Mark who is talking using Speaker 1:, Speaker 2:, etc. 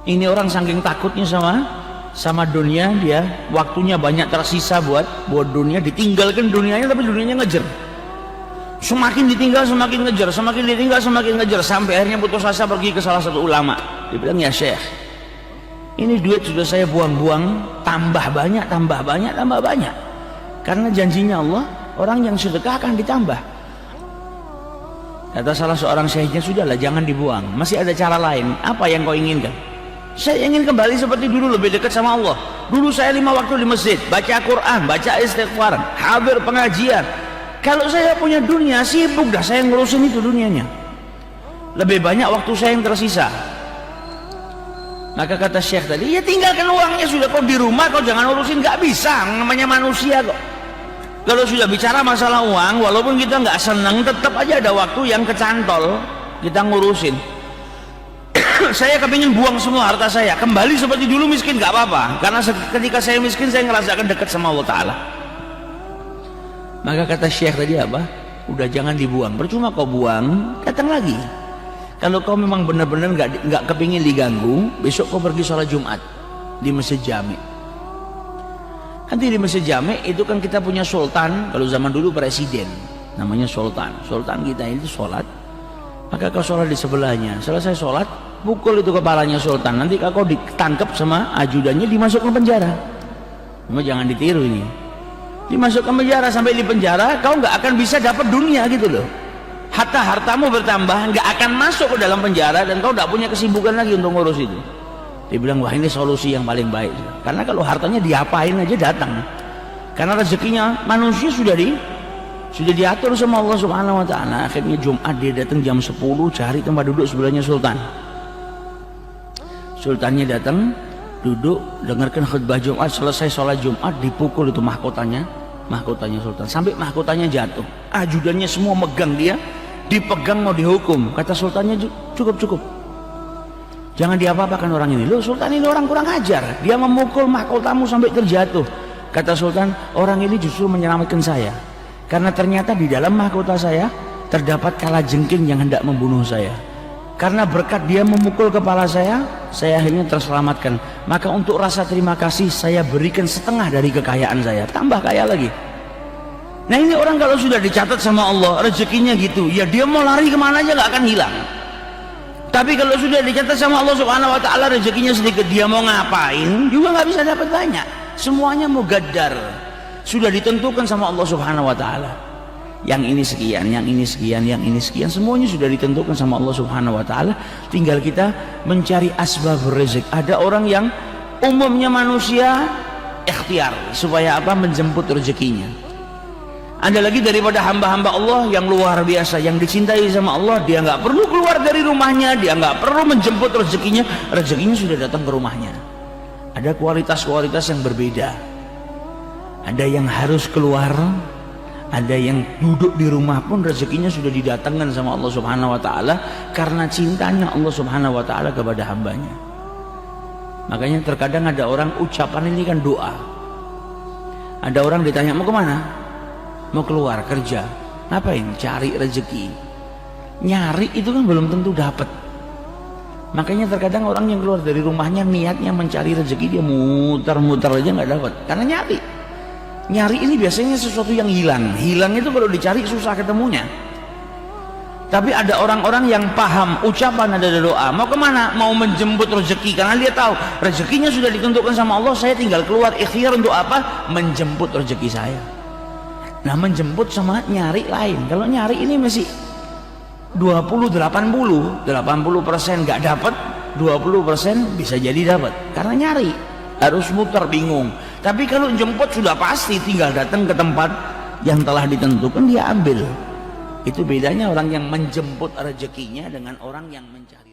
Speaker 1: Ini orang saking takutnya sama dunia, dia waktunya banyak tersisa buat dunia, ditinggalkan dunianya, tapi dunianya ngejar. Semakin ditinggal semakin ngejar, semakin ditinggal semakin ngejar, sampai akhirnya putus asa pergi ke salah satu ulama. Dia bilang, ya Syekh, ini duit sudah saya buang-buang, tambah banyak, tambah banyak, tambah banyak. Karena janjinya Allah, orang yang sedekah akan ditambah. Kata salah seorang syekhnya, sudahlah jangan dibuang, masih ada cara lain. Apa yang kau inginkan? Saya ingin kembali seperti dulu, lebih dekat sama Allah. Dulu saya 5 waktu di masjid, baca Quran, baca istighfar, hadir pengajian. Kalau saya punya dunia, sibuk dah saya ngurusin itu dunianya. Lebih banyak waktu saya yang tersisa. Maka kata Syekh tadi, ya tinggalkan uangnya sudah, kau di rumah kau jangan urusin, nggak bisa, namanya manusia kok. Kalau sudah bicara masalah uang, walaupun kita nggak senang, tetap aja ada waktu yang kecantol kita ngurusin. Saya kepingin buang semua harta saya, kembali seperti dulu miskin gak apa-apa, karena ketika saya miskin saya ngerasakan dekat sama Allah Ta'ala. Maka kata Syekh tadi apa? Udah jangan dibuang, percuma kau buang, datang lagi. Kalau kau memang benar-benar gak kepingin diganggu, besok kau pergi sholat Jumat di Masjid Jami. Nanti di Masjid Jami itu kan kita punya sultan, kalau zaman dulu presiden, namanya sultan. Sultan kita itu sholat, maka kau sholat di sebelahnya. Selesai sholat, pukul itu kepalanya sultan, nanti kau ditangkap sama ajudannya, dimasukkan penjara. Cuma jangan ditiru ini, dimasukkan penjara, sampai di penjara kau nggak akan bisa dapat dunia gitu loh. Hartamu bertambah, nggak akan masuk ke dalam penjara, dan kau nggak punya kesibukan lagi untuk ngurus itu. Dia bilang, wah ini solusi yang paling baik, karena kalau hartanya diapain aja datang, karena rezekinya manusia sudah diatur sama Allah Subhanahu wa Ta'ala. Akhirnya Jumat dia datang jam 10, cari tempat duduk sebelahnya sultan. Sultannya datang, duduk, dengarkan khutbah Jumat, selesai sholat Jumat, dipukul itu mahkotanya sultan, sampai mahkotanya jatuh. Ajudannya semua megang dia, dipegang mau dihukum. Kata sultannya, cukup, jangan diapa-apakan orang ini. Loh, sultan ini orang kurang ajar, dia memukul mahkotamu sampai terjatuh. Kata sultan, orang ini justru menyelamatkan saya, karena ternyata di dalam mahkota saya terdapat kalajengking yang hendak membunuh saya. Karena berkat dia memukul kepala saya akhirnya terselamatkan. Maka untuk rasa terima kasih, saya berikan setengah dari kekayaan saya, tambah kaya lagi. Nah ini orang kalau sudah dicatat sama Allah rezekinya gitu, ya dia mau lari kemana aja nggak akan hilang. Tapi kalau sudah dicatat sama Allah Subhanahu wa Ta'ala rezekinya sedikit, dia mau ngapain juga nggak bisa dapat banyak. Semuanya mugaddar, sudah ditentukan sama Allah Subhanahu wa Ta'ala. Yang ini sekian, yang ini sekian, yang ini sekian, semuanya sudah ditentukan sama Allah Subhanahu wa Ta'ala. Tinggal kita mencari asbab rezeki. Ada orang yang umumnya manusia ikhtiar supaya apa? Menjemput rezekinya. Ada lagi daripada hamba-hamba Allah yang luar biasa, yang dicintai sama Allah, dia nggak perlu keluar dari rumahnya, dia nggak perlu menjemput rezekinya sudah datang ke rumahnya. Ada kualitas-kualitas yang berbeda. Ada yang harus keluar, ada yang duduk di rumah pun rezekinya sudah didatangkan sama Allah Subhanahu wa Ta'ala, karena cintanya Allah Subhanahu wa Ta'ala kepada hambanya. Makanya terkadang ada orang, ucapan ini kan doa. Ada orang ditanya, mau kemana? Mau keluar kerja. Ngapain? Cari rezeki. Nyari itu kan belum tentu dapat. Makanya terkadang orang yang keluar dari rumahnya niatnya mencari rezeki, dia muter-muter aja nggak dapat, karena nyari ini biasanya sesuatu yang hilang itu kalau dicari susah ketemunya. Tapi ada orang-orang yang paham ucapan ada doa, mau kemana? Mau menjemput rezeki, karena dia tahu rezekinya sudah ditentukan sama Allah, saya tinggal keluar ikhtiar untuk apa? Menjemput rezeki saya. Nah menjemput sama nyari lain. Kalau nyari ini masih 20-80% nggak dapat, 20% bisa jadi dapat, karena nyari harus muter bingung. Tapi kalau jemput sudah pasti, tinggal datang ke tempat yang telah ditentukan, dia ambil. Itu bedanya orang yang menjemput rezekinya dengan orang yang mencari.